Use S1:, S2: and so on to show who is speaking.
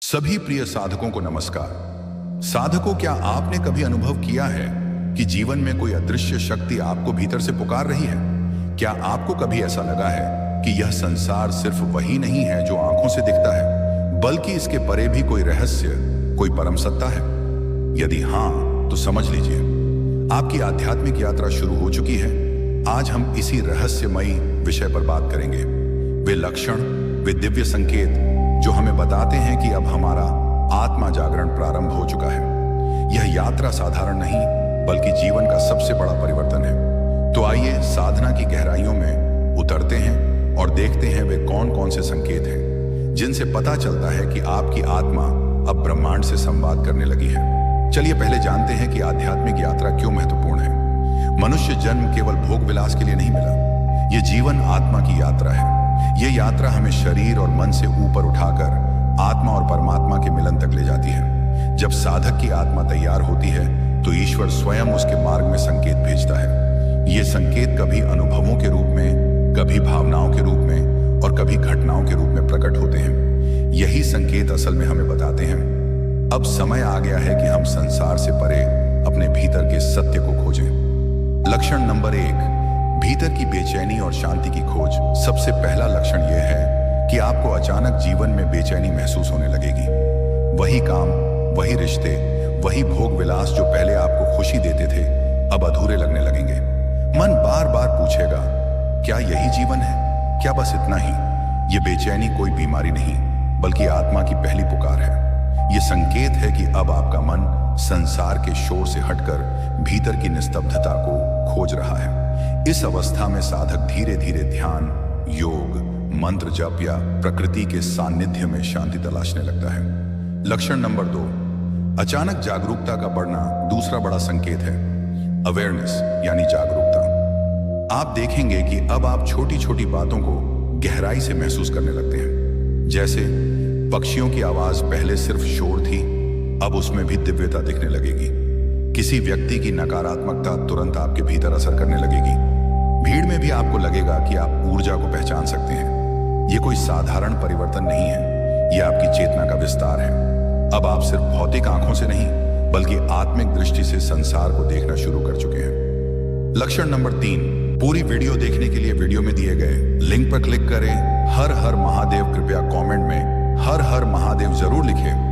S1: सभी प्रिय साधकों को नमस्कार। साधकों, क्या आपने कभी अनुभव किया है कि जीवन में कोई अदृश्य शक्ति आपको भीतर से पुकार रही है? क्या आपको कभी ऐसा लगा है कि यह संसार सिर्फ वही नहीं है जो आंखों से दिखता है, बल्कि इसके परे भी कोई रहस्य, कोई परम सत्ता है? यदि हां, तो समझ लीजिए, आपकी आध्यात्मिक यात्रा शुरू हो चुकी है। आज हम इसी रहस्यमयी विषय पर बात करेंगे। वे लक्षण, वे दिव्य संकेत जो हमें बताते हैं कि अब हमारा आत्मा जागरण प्रारंभ हो चुका है। यह यात्रा साधारण नहीं, बल्कि जीवन का सबसे बड़ा परिवर्तन है। तो आइए साधना की गहराइयों में उतरते हैं और देखते हैं वे कौन कौन से संकेत हैं जिनसे पता चलता है कि आपकी आत्मा अब ब्रह्मांड से संवाद करने लगी है। चलिए पहले जानते हैं कि आध्यात्मिक यात्रा क्यों महत्वपूर्ण है। मनुष्य जन्म केवल भोग विलास के लिए नहीं मिला, यह जीवन आत्मा की यात्रा है। यह यात्रा हमें शरीर और मन से ऊपर उठाकर आत्मा और परमात्मा के मिलन तक ले जाती है। जब साधक की आत्मा तैयार होती है तो ईश्वर स्वयं उसके मार्ग में संकेत भेजता है। ये संकेत कभी अनुभवों के रूप में, कभी भावनाओं के रूप में और कभी घटनाओं के रूप में प्रकट होते हैं। यही संकेत असल में हमें बताते हैं अब समय आ गया है कि हम संसार से परे अपने भीतर के सत्य को खोजें। लक्षण नंबर 1, भीतर की बेचैनी और शांति की खोज। सबसे पहला लक्षण यह है कि आपको अचानक जीवन में बेचैनी महसूस होने लगेगी। वही काम, वही रिश्ते, वही भोग विलास जो पहले आपको खुशी देते थे, अब अधूरे लगने लगेंगे। मन बार बार पूछेगा, क्या यही जीवन है? क्या बस इतना ही? ये बेचैनी कोई बीमारी नहीं, बल्कि आत्मा की पहली पुकार है। ये संकेत है कि अब आपका मन संसार के शोर से हटकर भीतर की निस्तब्धता को खोज रहा है। इस अवस्था में साधक धीरे धीरे ध्यान, योग, मंत्र जप या प्रकृति के सानिध्य में शांति तलाशने लगता है। लक्षण नंबर 2, अचानक जागरूकता का बढ़ना दूसरा बड़ा संकेत है। अवेयरनेस यानी जागरूकता। आप देखेंगे कि अब आप छोटी छोटी बातों को गहराई से महसूस करने लगते हैं। जैसे पक्षियों की आवाज पहले सिर्फ शोर थी, अब उसमें भी दिव्यता दिखने लगेगी। किसी व्यक्ति की नकारात्मकता तुरंत आपके भीतर असर करने लगेगी। भीड़ में भी आपको लगेगा कि आप ऊर्जा को पहचान सकते हैं। यह कोई साधारण परिवर्तन नहीं है, यह आपकी चेतना का विस्तार है। अब आप सिर्फ भौतिक आंखों से नहीं, बल्कि आत्मिक दृष्टि से संसार को देखना शुरू कर चुके हैं। लक्षण नंबर 3, पूरी वीडियो देखने के लिए वीडियो में दिए गए लिंक पर क्लिक करें। हर हर महादेव। कृपया कमेंट में हर हर महादेव जरूर लिखें।